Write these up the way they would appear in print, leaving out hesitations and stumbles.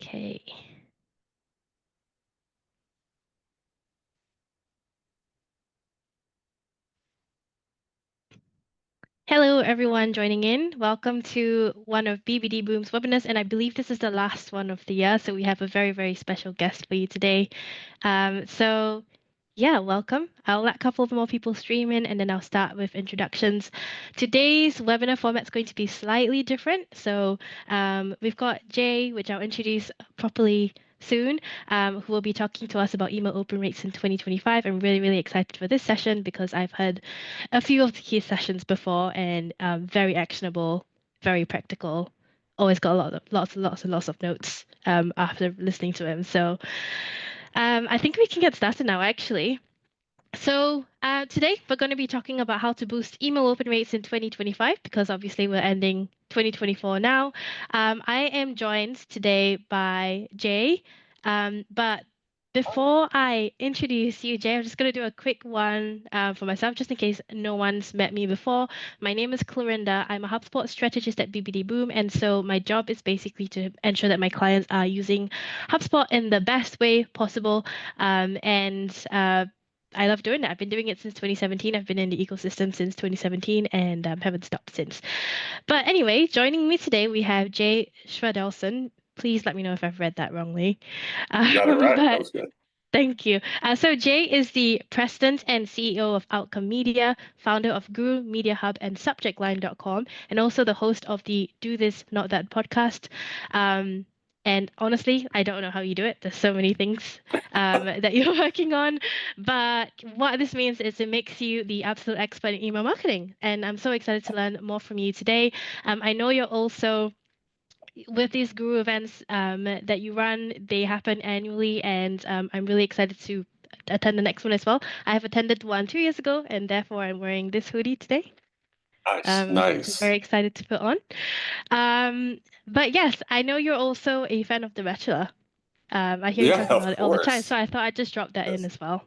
Okay. Hello, everyone joining in. Welcome to one of BBD Boom's webinars, and I believe this is the last one of the year, so we have a very, very special guest for you today. Yeah, welcome. I'll let a couple of more people stream in, and then I'll start with introductions. Today's webinar format is going to be slightly different. So we've got Jay, which I'll introduce properly soon, who will be talking to us about email open rates in 2025. I'm really, really excited for this session because I've heard a few of his sessions before and very actionable, very practical. Always got a lot of lots of notes after listening to him. So I think we can get started now, actually. So today we're going to be talking about how to boost email open rates in 2025 because obviously we're ending 2024 now. I am joined today by Jay, but before I introduce you, Jay, I'm just going to do a quick one for myself, just in case no one's met me before. My name is Clorinda. I'm a HubSpot strategist at BBD Boom, and so my job is basically to ensure that my clients are using HubSpot in the best way possible. I love doing that. I've been doing it since 2017. I've been in the ecosystem since 2017 and haven't stopped since. But anyway, joining me today, we have Jay Schradelson. Please let me know if I've read that wrongly. You got it right. That But was good. thank you. So Jay is the president and CEO of Outcome Media, founder of Guru Media Hub and SubjectLine.com, and also the host of the Do This Not That podcast. And honestly, I don't know how you do it. There's so many things that you're working on. But what this means is it makes you the absolute expert in email marketing. And I'm so excited to learn more from you today. I know you're also with these Guru events that you run, they happen annually, and I'm really excited to attend the next one as well. I have attended one 2 years ago, and therefore I'm wearing this hoodie today. Nice, Which I'm very nice. excited to put on. But yes, I know you're also a fan of The Bachelor. I hear you Yeah, talk of about it all the time, course. so I thought I'd just drop that in Yes. as well.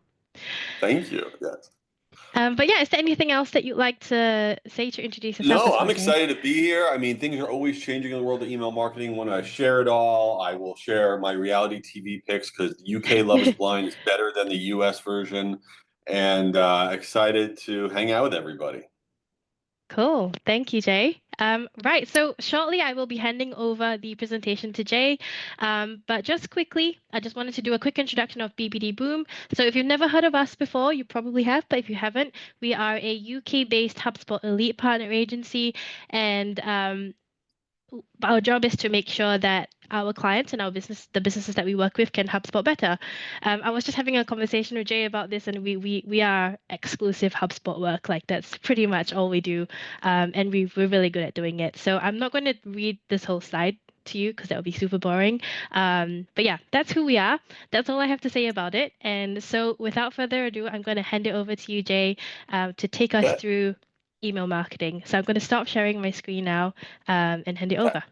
Thank you. Yes. But yeah, is there anything else that you'd like to say to introduce yourself No, as well, I'm Jay? excited to be here. I mean, things are always changing in the world of email marketing. When I share it all, I will share my reality TV picks because UK Love is Blind is better than the US version. And excited to hang out with everybody. Cool. Thank you, Jay. Right, so shortly I will be handing over the presentation to Jay. But just quickly, I just wanted to do a quick introduction of BBD Boom. So if you've never heard of us before, you probably have, but if you haven't, we are a UK-based HubSpot elite partner agency, and our job is to make sure that our clients and the businesses that we work with, can HubSpot better. I was just having a conversation with Jay about this, and we are exclusive HubSpot work. Like that's pretty much all we do, and we're really good at doing it. So I'm not going to read this whole slide to you because that would be super boring. But yeah, that's who we are. That's all I have to say about it. And so without further ado, I'm going to hand it over to you, Jay, to take us Okay. through email marketing. So I'm going to stop sharing my screen now and hand it over.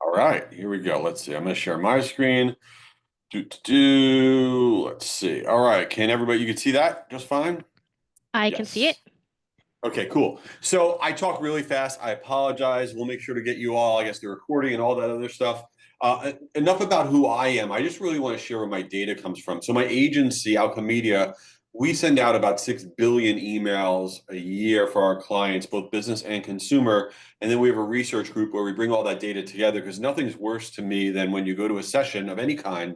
All right, here we go. Let's see. I'm going to share my screen. Do. Let's see. All right. Can everybody, you can see that just fine? I can see it. Yes. Okay, cool. So I talk really fast. I apologize. We'll make sure to get you all, I guess, the recording and all that other stuff. Enough about who I am. I just really want to share where my data comes from. So my agency, Outcome Media, we send out about 6 billion emails a year for our clients, both business and consumer. And then we have a research group where we bring all that data together because nothing's worse to me than when you go to a session of any kind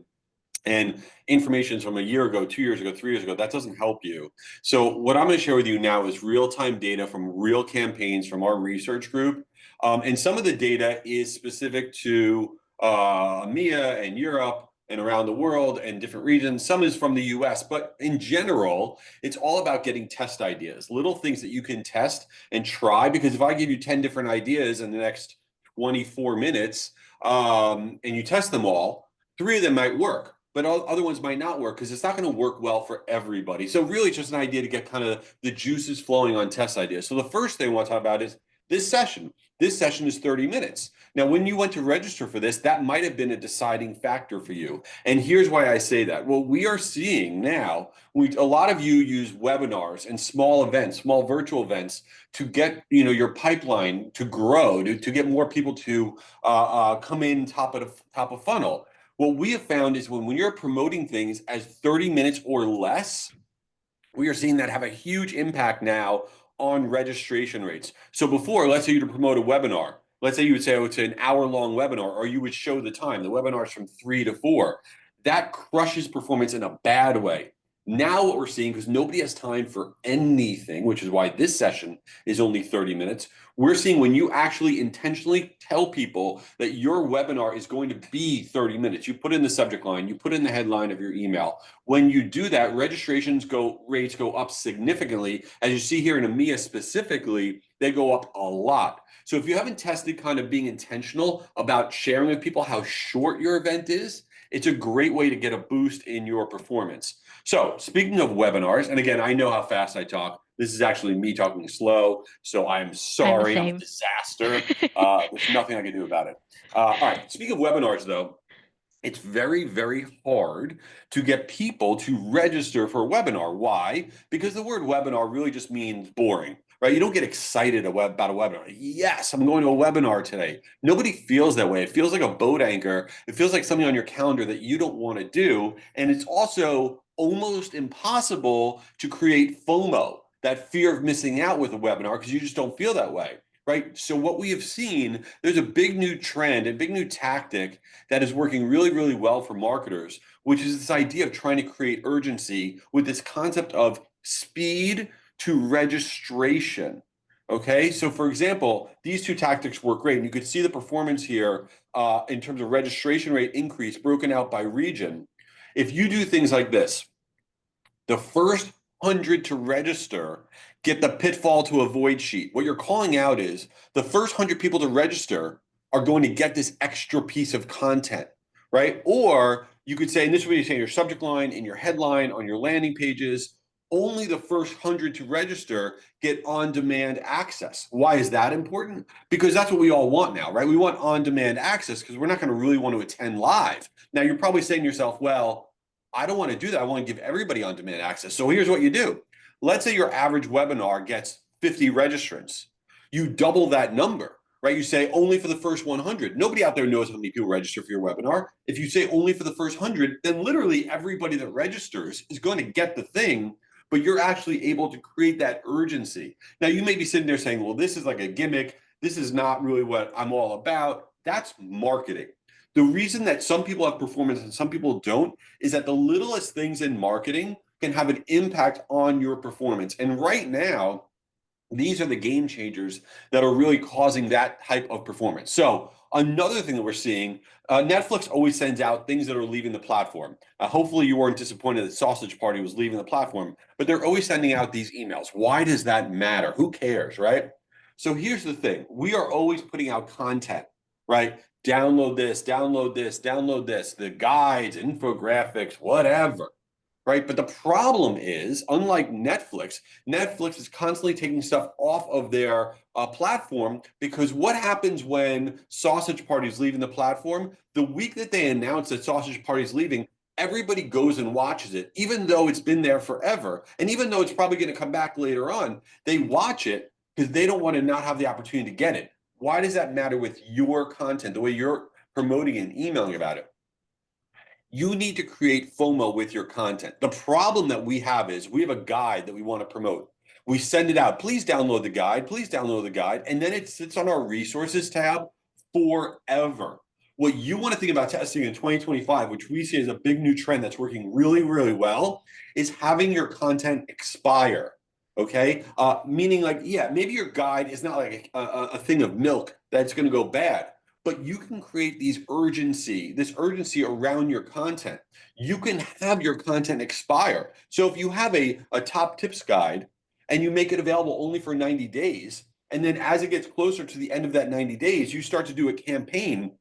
and information from a year ago, 2 years ago, 3 years ago, that doesn't help you. So what I'm going to share with you now is real-time data from real campaigns from our research group. And some of the data is specific to EMEA and Europe and around the world and different regions. Some is from the US, but in general, it's all about getting test ideas, little things that you can test and try. Because if I give you 10 different ideas in the next 24 minutes and you test them all, 3 of them might work, but other ones might not work because it's not going to work well for everybody. So really, it's just an idea to get kind of the juices flowing on test ideas. So the first thing I want to talk about is this session. This session is 30 minutes. Now, when you went to register for this, that might have been a deciding factor for you. And here's why I say that. Well, we are seeing now, a lot of you use webinars and small events, small virtual events to get your pipeline to grow, to get more people to come in top of funnel. What we have found is when you're promoting things as 30 minutes or less, we are seeing that have a huge impact now on registration rates. So before, let's say you to promote a webinar. Let's say you would say, oh, it's an hour-long webinar, or you would show the time. The webinar is from 3 to 4. That crushes performance in a bad way. Now what we're seeing, because nobody has time for anything, which is why this session is only 30 minutes, we're seeing when you actually intentionally tell people that your webinar is going to be 30 minutes, you put in the subject line, you put in the headline of your email. When you do that, rates go up significantly. As you see here in EMEA specifically, they go up a lot. So if you haven't tested kind of being intentional about sharing with people how short your event is, it's a great way to get a boost in your performance. So speaking of webinars, and again, I know how fast I talk. This is actually me talking slow, so I'm sorry. I'm a disaster. There's nothing I can do about it. All right, speaking of webinars though, it's very, very hard to get people to register for a webinar. Why? Because the word webinar really just means boring, right? You don't get excited about a webinar. Yes, I'm going to a webinar today. Nobody feels that way. It feels like a boat anchor. It feels like something on your calendar that you don't want to do. And it's also almost impossible to create FOMO, that fear of missing out with a webinar, because you just don't feel that way. Right. So what we have seen, there's a big new trend, a big new tactic that is working really, really well for marketers, which is this idea of trying to create urgency with this concept of speed to registration. Okay. So for example, these two tactics work great. And you could see the performance here in terms of registration rate increase broken out by region. If you do things like this, the first 100 to register get the pitfall to avoid sheet. What you're calling out is the first 100 people to register are going to get this extra piece of content, right? Or you could say, and this is what you say in your subject line, in your headline, on your landing pages, only the first 100 to register get on-demand access. Why is that important? Because that's what we all want now, right? We want on-demand access because we're not going to really want to attend live. Now, you're probably saying to yourself, well, I don't want to do that. I want to give everybody on-demand access. So here's what you do. Let's say your average webinar gets 50 registrants. You double that number, right? You say only for the first 100. Nobody out there knows how many people register for your webinar. If you say only for the first 100, then literally everybody that registers is going to get the thing, but you're actually able to create that urgency. Now, you may be sitting there saying, well, this is like a gimmick. This is not really what I'm all about. That's marketing. The reason that some people have performance and some people don't is that the littlest things in marketing can have an impact on your performance. And right now, these are the game changers that are really causing that type of performance. So another thing that we're seeing, Netflix always sends out things that are leaving the platform. Hopefully you weren't disappointed that Sausage Party was leaving the platform, but they're always sending out these emails. Why does that matter? Who cares, right? So here's the thing. We are always putting out content, right? Download this, download this, download this, the guides, infographics, whatever, right? But the problem is, unlike Netflix, Netflix is constantly taking stuff off of their platform, because what happens when Sausage Party is leaving the platform? The week that they announce that Sausage Party is leaving, everybody goes and watches it, even though it's been there forever. And even though it's probably going to come back later on, they watch it because they don't want to not have the opportunity to get it. Why does that matter with your content, the way you're promoting and emailing about it? You need to create FOMO with your content. The problem that we have is we have a guide that we want to promote. We send it out. Please download the guide. Please download the guide. And then it sits on our resources tab forever. What you want to think about testing in 2025, which we see as a big new trend that's working really, really well, is having your content expire. Okay, meaning like, yeah, maybe your guide is not like a thing of milk that's going to go bad, but you can create this urgency around your content. You can have your content expire. So if you have a top tips guide and you make it available only for 90 days, and then as it gets closer to the end of that 90 days, you start to do a campaign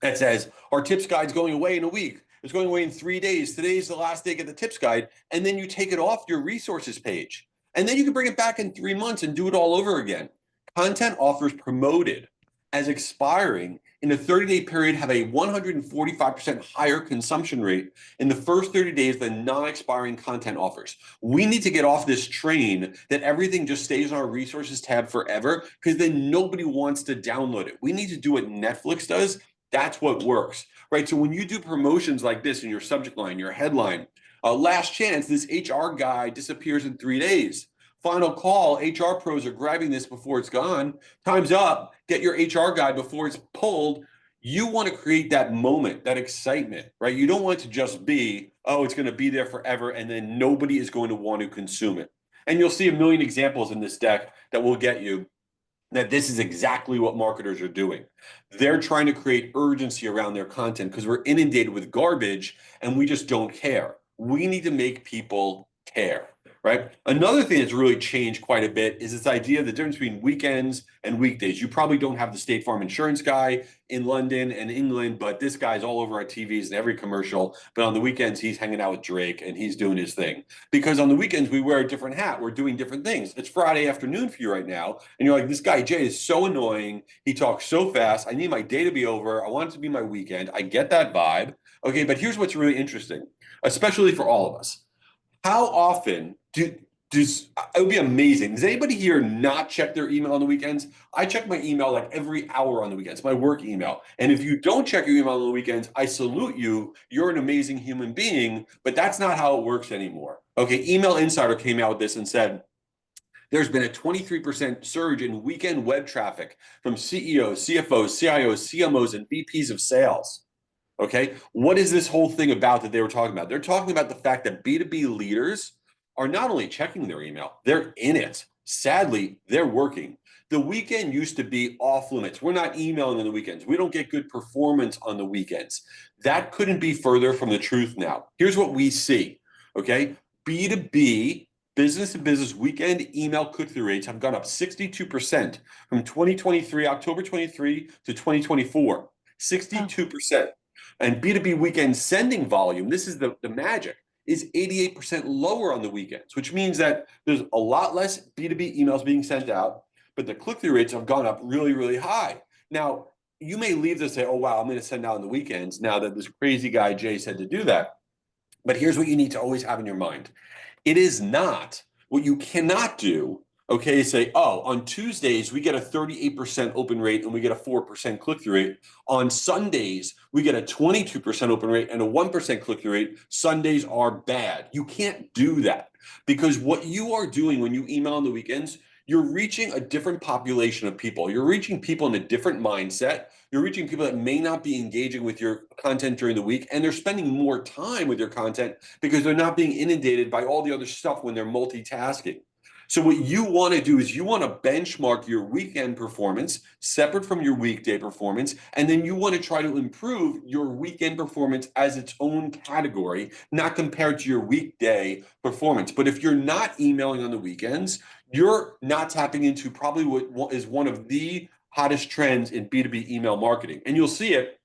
that says, our tips guide's going away in a week. It's going away in 3 days. Today's the last day of the tips guide. And then you take it off your resources page. And then you can bring it back in 3 months and do it all over again. Content offers promoted as expiring in a 30-day period have a 145% higher consumption rate in the first 30 days than non-expiring content offers. We need to get off this train that everything just stays on our resources tab forever, because then nobody wants to download it. We need to do what Netflix does. That's what works, right? So when you do promotions like this in your subject line, your headline, last chance, this HR guy disappears in 3 days. Final call, HR pros are grabbing this before it's gone. Time's up. Get your HR guy before it's pulled. You want to create that moment, that excitement, right? You don't want it to just be, oh, it's going to be there forever, and then nobody is going to want to consume it. And you'll see a million examples in this deck that will get you that this is exactly what marketers are doing. They're trying to create urgency around their content because we're inundated with garbage and we just don't care. We need to make people care. Right. Another thing that's really changed quite a bit is this idea of the difference between weekends and weekdays. You probably don't have the State Farm insurance guy in London and England, but this guy's all over our TVs and every commercial. But on the weekends, he's hanging out with Drake and he's doing his thing. Because on the weekends, we wear a different hat. We're doing different things. It's Friday afternoon for you right now. And you're like, this guy, Jay, is so annoying. He talks so fast. I need my day to be over. I want it to be my weekend. I get that vibe. Okay, but here's what's really interesting, especially for all of us. How often does it would be amazing. Does anybody here not check their email on the weekends? I check my email like every hour on the weekends, my work email. And if you don't check your email on the weekends, I salute you. You're an amazing human being, but that's not how it works anymore. Okay, Email Insider came out with this and said, there's been a 23% surge in weekend web traffic from CEOs, CFOs, CIOs, CMOs, and VPs of sales. Okay, what is this whole thing about that they were talking about? They're talking about the fact that B2B leaders are not only checking their email, they're in it. Sadly, they're working. The weekend used to be off limits. We're not emailing on the weekends. We don't get good performance on the weekends. That couldn't be further from the truth now. Here's what we see, okay? B2B, business to business weekend email click-through rates have gone up 62% from 2023, October 23 to 2024, 62%. And B2B weekend sending volume, this is the magic, is 88% lower on the weekends, which means that there's a lot less B2B emails being sent out, but the click-through rates have gone up really, really high. Now, you may leave this and say, oh, wow, I'm going to send out on the weekends now that this crazy guy, Jay, said to do that. But here's what you need to always have in your mind. It is not what you cannot do. Okay, say, oh, on Tuesdays, we get a 38% open rate and we get a 4% click-through rate. On Sundays, we get a 22% open rate and a 1% click-through rate. Sundays are bad. You can't do that because what you are doing when you email on the weekends, you're reaching a different population of people. You're reaching people in a different mindset. You're reaching people that may not be engaging with your content during the week, and they're spending more time with your content because they're not being inundated by all the other stuff when they're multitasking. So what you want to do is you want to benchmark your weekend performance separate from your weekday performance, and then you want to try to improve your weekend performance as its own category, not compared to your weekday performance. But if you're not emailing on the weekends, you're not tapping into probably what is one of the hottest trends in B2B email marketing. And you'll see it.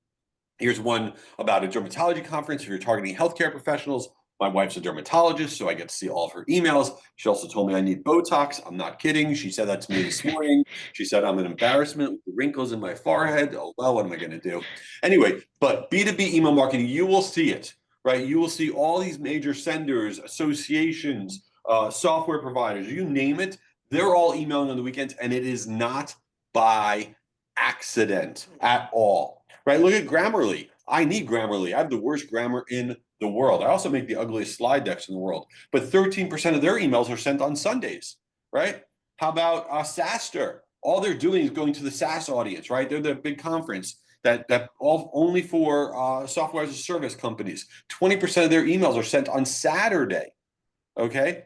Here's one about a dermatology conference if you're targeting healthcare professionals. My wife's a dermatologist, so I get to see all of her emails. She also told me I need Botox. I'm not kidding. She said that to me this morning. She said I'm an embarrassment with the wrinkles in my forehead. Oh, well, what am I going to do? Anyway, but B2B email marketing, you will see it, right? You will see all these major senders, associations, software providers, you name it. They're all emailing on the weekends, and it is not by accident at all, right? Look at Grammarly. I need Grammarly. I have the worst grammar in the world. I also make the ugliest slide decks in the world, but 13% of their emails are sent on Sundays, right? How about SaaStr? All they're doing is going to the SaaS audience, right? They're the big conference that all only for software as a service companies. 20% of their emails are sent on Saturday, okay?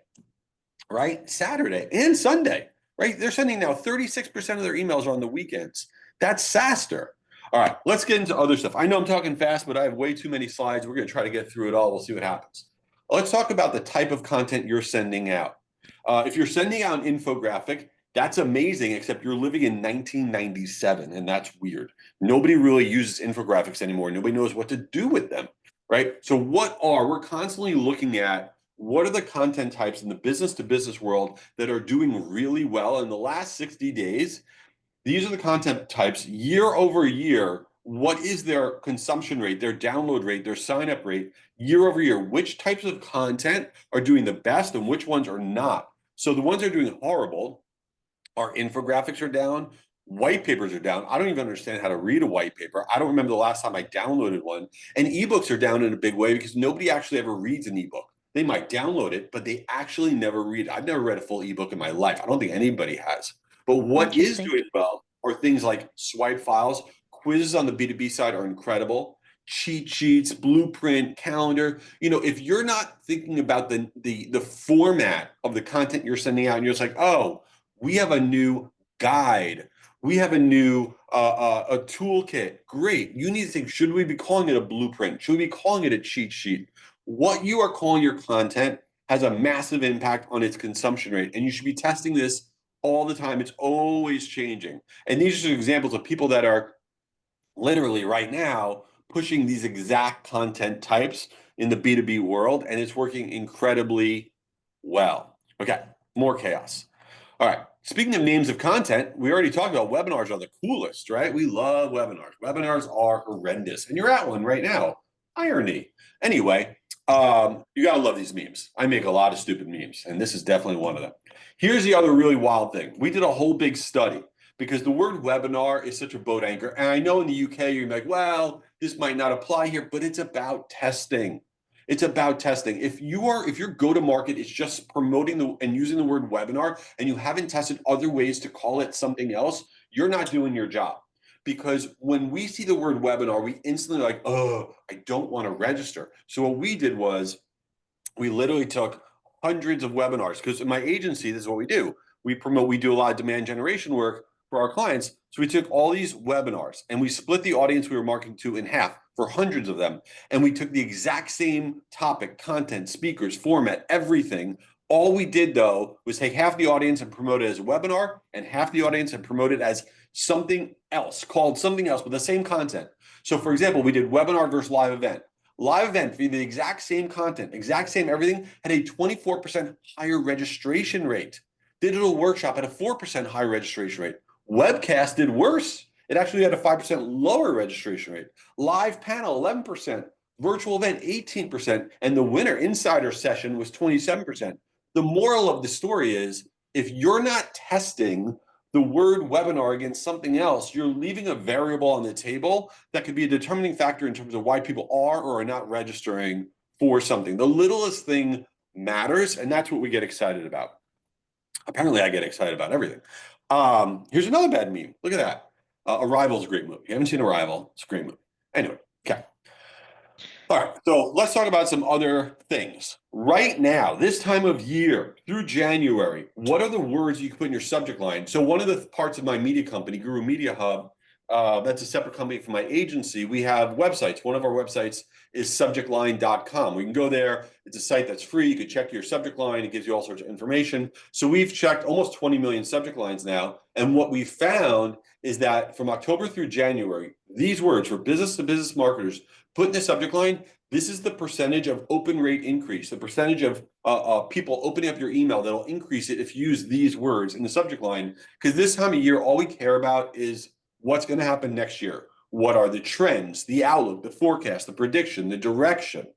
Right? Saturday and Sunday, right? They're sending now 36% of their emails are on the weekends. That's SaaStr. All right, let's get into other stuff. I know I'm talking fast, but I have way too many slides. We're going to try to get through it all. We'll see what happens. Let's talk about the type of content you're sending out. If you're sending out an infographic, that's amazing, except you're living in 1997, and that's weird. Nobody really uses infographics anymore. Nobody knows what to do with them, right? So we're constantly looking at what are the content types in the business to business world that are doing really well in the last 60 days. These are the content types year over year. What is their consumption rate, their download rate, their sign up rate year over year? Which types of content are doing the best and which ones are not? So the ones that are doing horrible, our infographics are down, white papers are down. I don't even understand how to read a white paper. I don't remember the last time I downloaded one. And ebooks are down in a big way because nobody actually ever reads an ebook. They might download it, but they actually never read it. I've never read a full ebook in my life. I don't think anybody has. But what is Interesting. doing well are things like swipe files. Quizzes on the B2B side are incredible. Cheat sheets, blueprint, calendar. If you're not thinking about the format of the content you're sending out, and you're just like, oh, we have a new guide. We have a new a toolkit. Great. You need to think, should we be calling it a blueprint? Should we be calling it a cheat sheet? What you are calling your content has a massive impact on its consumption rate. And you should be testing this all the time. It's always changing. And these are examples of people that are literally right now pushing these exact content types in the B2B world, and it's working incredibly well. Okay, more chaos. All right. Speaking of names of content, we already talked about webinars are the coolest, right? We love webinars. Webinars are horrendous. And you're at one right now. Irony. Anyway, you got to love these memes. I make a lot of stupid memes, and this is definitely one of them. Here's the other really wild thing. We did a whole big study because the word webinar is such a boat anchor. And I know in the UK, you're like, well, this might not apply here, but it's about testing. It's about testing. If your go-to-market is just promoting and using the word webinar and you haven't tested other ways to call it something else, you're not doing your job. Because when we see the word webinar, we instantly like, oh, I don't want to register. So what we did was we literally took hundreds of webinars, because in my agency, this is what we do. We do a lot of demand generation work for our clients. So we took all these webinars and we split the audience we were marketing to in half for hundreds of them. And we took the exact same topic, content, speakers, format, everything. All we did though was take half the audience and promote it as a webinar, and half the audience and promote it as something else, called something else with the same content. So for example, we did webinar versus live event. Live event, for the exact same content, exact same everything, had a 24% higher registration rate. Digital workshop had a 4% higher registration rate. Webcast did worse. It actually had a 5% lower registration rate. Live panel, 11%. Virtual event, 18%. And the winner insider session was 27%. The moral of the story is, if you're not testing the word webinar against something else, you're leaving a variable on the table that could be a determining factor in terms of why people are or are not registering for something. The littlest thing matters, and that's what we get excited about. Apparently, I get excited about everything. Here's another bad meme. Look at that. Arrival is a great movie. You haven't seen Arrival? It's a great movie. Anyway, okay. All right, so let's talk about some other things. Right now, this time of year through January, what are the words you can put in your subject line? So one of the parts of my media company, Guru Media Hub, that's a separate company from my agency, we have websites. One of our websites is subjectline.com. We can go there. It's a site that's free. You can check your subject line. It gives you all sorts of information. So we've checked almost 20 million subject lines now. And what we found is that from October through January, these words for business to business marketers put in the subject line, this is the percentage of open rate increase, the percentage of people opening up your email that'll increase it if you use these words in the subject line. Because this time of year, all we care about is what's going to happen next year. What are the trends, the outlook, the forecast, the prediction, the direction?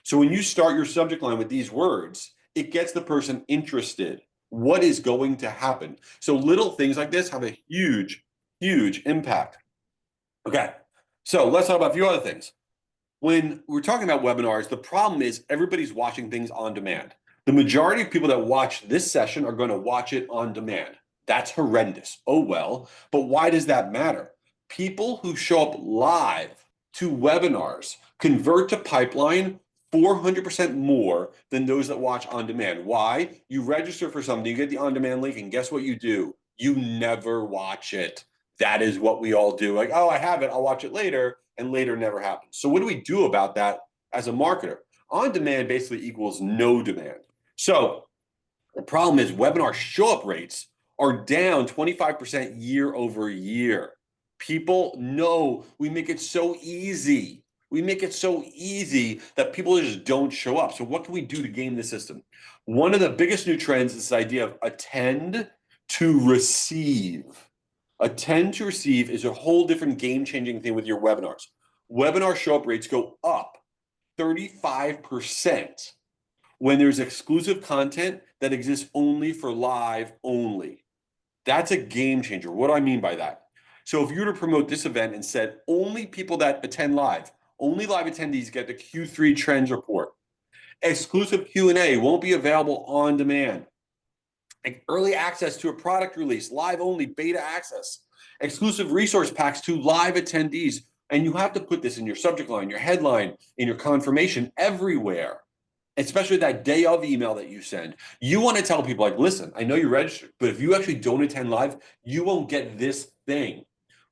So when you start your subject line with these words, it gets the person interested. What is going to happen? So little things like this have a huge, huge impact. Okay, so let's talk about a few other things. When we're talking about webinars, the problem is everybody's watching things on demand. The majority of people that watch this session are going to watch it on demand. That's horrendous. Oh, well, but why does that matter? People who show up live to webinars convert to pipeline 400% more than those that watch on demand. Why? You register for something, you get the on-demand link, and guess what you do? You never watch it. That is what we all do. Like, oh, I have it, I'll watch it later, and later never happens. So what do we do about that as a marketer? On demand basically equals no demand. So the problem is webinar show-up rates are down 25% year over year. People know we make it so easy We make it so easy that people just don't show up. So what can we do to game the system? One of the biggest new trends is this idea of attend to receive. Attend to receive is a whole different game-changing thing with your webinars. Webinar show-up rates go up 35% when there's exclusive content that exists only for live only. That's a game changer. What do I mean by that? So if you were to promote this event and said only people that attend live, only live attendees get the Q3 trends report. Exclusive Q&A won't be available on demand. Early access to a product release, live only beta access, exclusive resource packs to live attendees. And you have to put this in your subject line, your headline, in your confirmation, everywhere, especially that day of email that you send. You want to tell people, like, listen, I know you're registered, but if you actually don't attend live, you won't get this thing.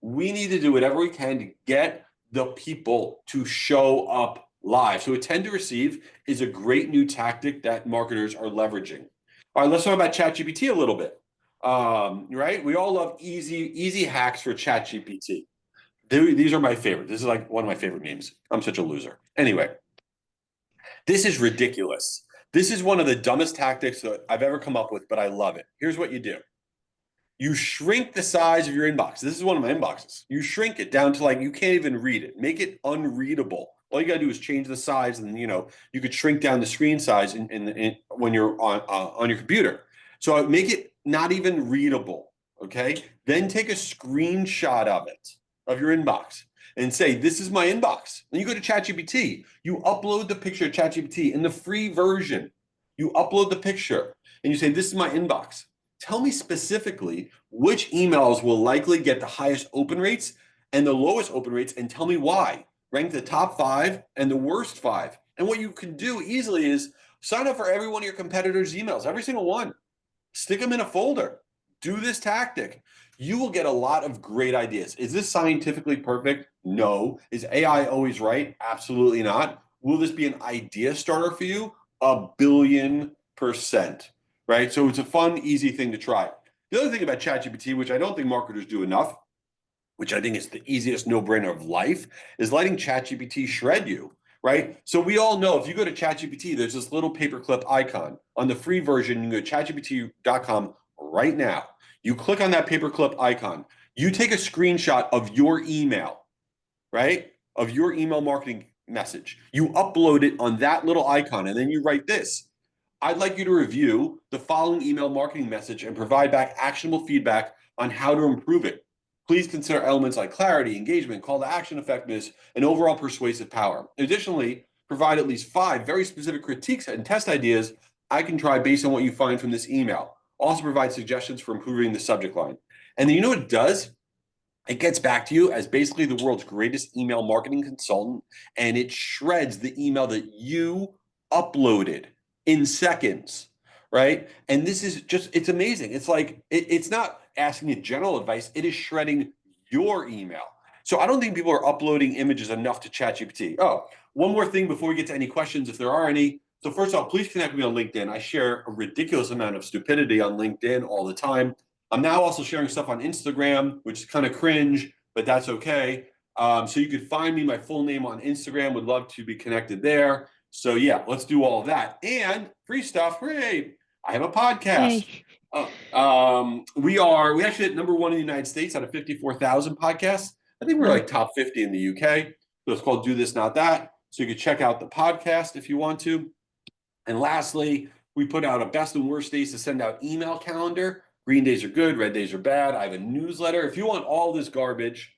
We need to do whatever we can to get the people to show up live. So attend to receive is a great new tactic that marketers are leveraging. All right, let's talk about ChatGPT a little bit. Right? We all love easy hacks for ChatGPT. These are my favorite. This is like one of my favorite memes. I'm such a loser. Anyway, this is ridiculous. This is one of the dumbest tactics that I've ever come up with, but I love it. Here's what you do. You shrink the size of your inbox. This is one of my inboxes. You shrink it down to like you can't even read it. Make it unreadable. All you got to do is change the size, and you could shrink down the screen size when you're on your computer. So make it not even readable. Okay. Then take a screenshot of it, of your inbox, and say, this is my inbox. Then you go to ChatGPT. You upload the picture of ChatGPT in the free version. You upload the picture and you say, this is my inbox. Tell me specifically which emails will likely get the highest open rates and the lowest open rates, and tell me why. Rank the top 5 and the worst 5. And what you can do easily is sign up for every one of your competitors' emails, every single one. Stick them in a folder. Do this tactic. You will get a lot of great ideas. Is this scientifically perfect? No. Is AI always right? Absolutely not. Will this be an idea starter for you? 1,000,000,000%. Right? So it's a fun, easy thing to try. The other thing about ChatGPT, which I don't think marketers do enough, which I think is the easiest no-brainer of life, is letting ChatGPT shred you, right? So we all know if you go to ChatGPT, there's this little paperclip icon. On the free version, you can go to chatgpt.com right now. You click on that paperclip icon. You take a screenshot of your email, right? Of your email marketing message. You upload it on that little icon, and then you write this. I'd like you to review the following email marketing message and provide back actionable feedback on how to improve it. Please consider elements like clarity, engagement, call to action effectiveness, and overall persuasive power. Additionally, provide at least 5 very specific critiques and test ideas I can try based on what you find from this email. Also provide suggestions for improving the subject line. And then you know what it does? It gets back to you as basically the world's greatest email marketing consultant, and it shreds the email that you uploaded in seconds, right? And this is just, it's amazing. It's like, it's not asking you general advice, it is shredding your email. So I don't think people are uploading images enough to ChatGPT. Oh, one more thing before we get to any questions, if there are any. So first off, please connect with me on LinkedIn. I share a ridiculous amount of stupidity on LinkedIn all the time. I'm now also sharing stuff on Instagram, which is kind of cringe, but that's okay. So you could find me, my full name on Instagram. Would love to be connected there. So yeah, let's do all of that. And free stuff. Hooray. I have a podcast. Yay. We actually hit #1 in the United States out of 54,000 podcasts. I think we're like top 50 in the UK. So it's called Do This, Not That. So you can check out the podcast if you want to. And lastly, we put out a best and worst days to send out email calendar. Green days are good, red days are bad. I have a newsletter. If you want all this garbage,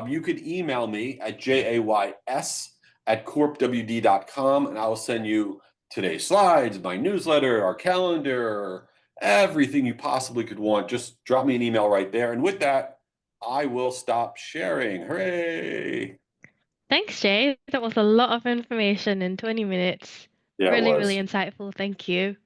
you could email me at jays@corpwd.com, and I will send you today's slides, my newsletter, our calendar, everything you possibly could want. Just drop me an email right there. And with that, I will stop sharing. Hooray! Thanks, Jay. That was a lot of information in 20 minutes. Yeah, it Really, was. really insightful. Thank you.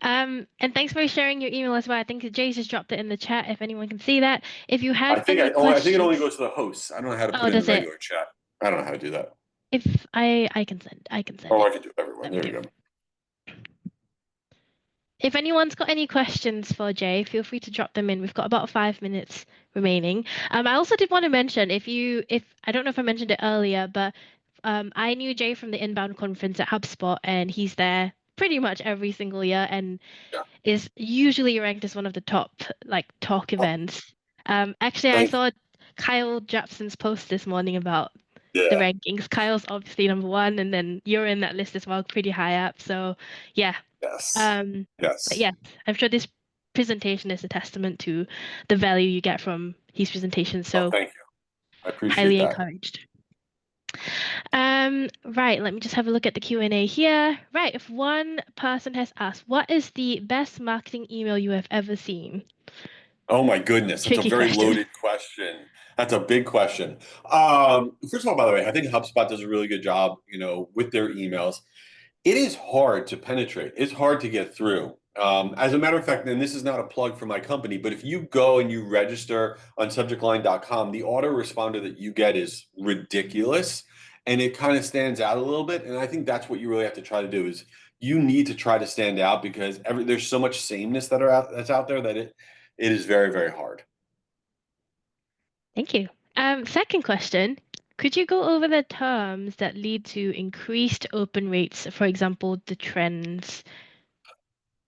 And thanks for sharing your email as well. I think Jay's just dropped it in the chat if anyone can see that. If you have any I think questions, it only goes to the hosts. I don't know how to put it in does the it? regular chat. I don't know how to do that. If I can send Oh, it. I can do everyone. Let me There we do go. If anyone's got any questions for Jay, feel free to drop them in. We've got about 5 minutes remaining. I also did want to mention if I don't know if I mentioned it earlier, but I knew Jay from the Inbound conference at HubSpot, and he's there pretty much every single year and Yeah. is usually ranked as one of the top like talk Oh, events. Actually, I thank saw Kyle Japson's post this morning about you. the Yeah. rankings. Kyle's obviously number one, and then you're in that list as well, pretty high up. So yeah, Yes. um, but Yes. yeah, I'm sure this presentation is a testament to the value you get from his presentation. Oh, So thank you. I appreciate highly that. encouraged. Right, let me just have a look at the Q&A here. Right, if one person has asked, what is the best marketing email you have ever seen? Oh my goodness, that's a Tricky very question. loaded question. That's a big question. First of all, by the way, I think HubSpot does a really good job, with their emails. It is hard to penetrate. It's hard to get through. As a matter of fact, and this is not a plug for my company, but if you go and you register on subjectline.com, the autoresponder that you get is ridiculous and it kind of stands out a little bit. And I think that's what you really have to try to do is you need to try to stand out because there's so much sameness that's out there that it is very, very hard. Thank you. Second question, could you go over the terms that lead to increased open rates, for example, the trends?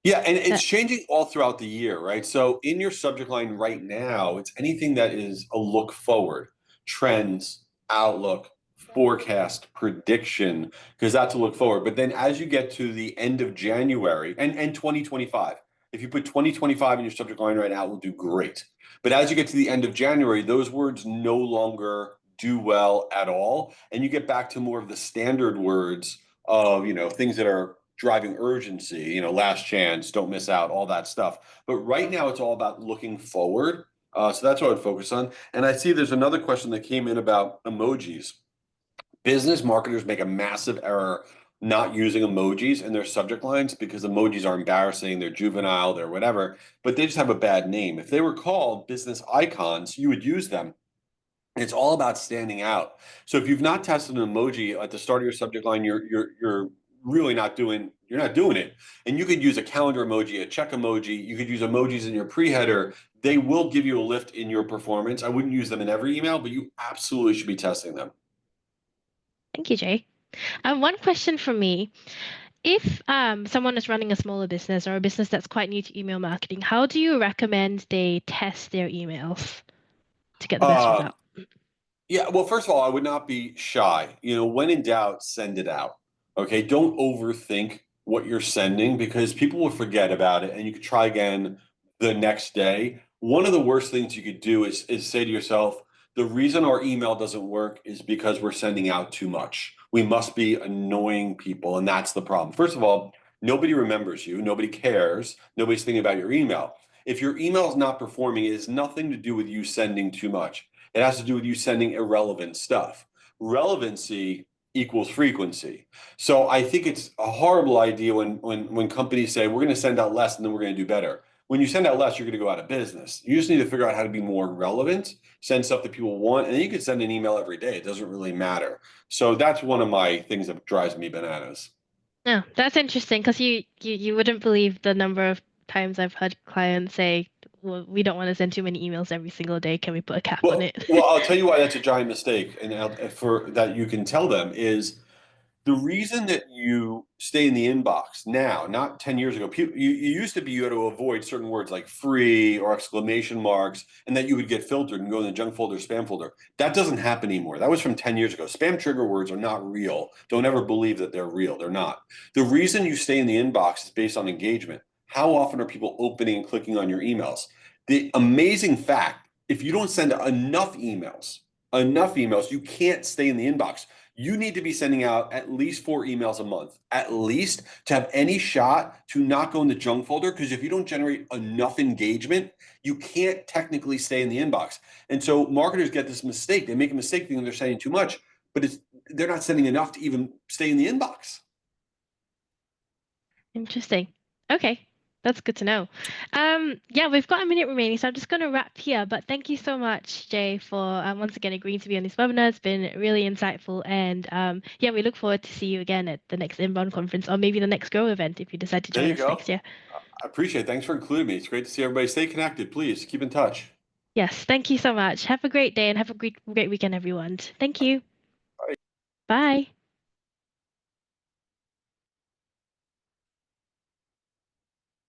Yeah, and it's That changing all throughout the year, right? So in your subject line right now, it's anything that is a look forward, trends, outlook, forecast, prediction, because that's a look forward. But then as you get to the end of January and 2025, if you put 2025 in your subject line right now, it will do great. But as you get to the end of January, those words no longer do well at all. And you get back to more of the standard words of, things that are driving urgency, last chance, don't miss out, all that stuff. But right now, it's all about looking forward. So that's what I would focus on. And I see there's another question that came in about emojis. Business marketers make a massive error not using emojis in their subject lines because emojis are embarrassing, they're juvenile, they're whatever, but they just have a bad name. If they were called business icons, you would use them. It's all about standing out. So if you've not tested an emoji at the start of your subject line, you're really you're not doing it. And you could use a calendar emoji, a check emoji, you could use emojis in your pre-header. They will give you a lift in your performance. I wouldn't use them in every email, but you absolutely should be testing them. Thank you, Jay. One question from me. If someone is running a smaller business or a business that's quite new to email marketing, how do you recommend they test their emails to get the best Uh, result? Yeah, well, first of all, I would not be shy. When in doubt, send it out. Okay, don't overthink what you're sending because people will forget about it and you could try again the next day. One of the worst things you could do is say to yourself, the reason our email doesn't work is because we're sending out too much. We must be annoying people, and that's the problem. First of all, nobody remembers you, nobody cares, nobody's thinking about your email. If your email is not performing, it has nothing to do with you sending too much. It has to do with you sending irrelevant stuff. Relevancy equals frequency. So I think it's a horrible idea when companies say we're going to send out less and then we're going to do better. When you send out less, you're going to go out of business. You just need to figure out how to be more relevant, send stuff that people want, and then you can send an email every day. It doesn't really matter. So that's one of my things that drives me bananas. No, that's interesting because you wouldn't believe the number of times I've heard clients say, "Well, we don't want to send too many emails every single day. Can we put a cap on Well, it?" well, I'll tell you why that's a giant mistake, and for that you can tell them is the reason that you stay in the inbox now, not 10 years ago, you used to be you had to avoid certain words like free or exclamation marks, and that you would get filtered and go in the junk folder, spam folder. That doesn't happen anymore. That was from 10 years ago. Spam trigger words are not real. Don't ever believe that they're real. They're not. The reason you stay in the inbox is based on engagement. How often are people opening and clicking on your emails? The amazing fact, if you don't send enough emails, you can't stay in the inbox. You need to be sending out at least 4 emails a month, at least to have any shot to not go in the junk folder. Because if you don't generate enough engagement, you can't technically stay in the inbox. And so marketers get this mistake. They make a mistake thinking they're sending too much, but they're not sending enough to even stay in the inbox. Interesting. Okay, that's good to know. Yeah, we've got a minute remaining, so I'm just going to wrap here. But thank you so much, Jay, for once again agreeing to be on this webinar. It's been really insightful, and yeah, we look forward to see you again at the next Inbound conference or maybe the next Grow event if you decide to There join you us go. next year. I appreciate it. Thanks for including me. It's great to see everybody. Stay connected, please. Keep in touch. Yes, thank you so much. Have a great day and have a great weekend, everyone. Thank you. Bye. Bye.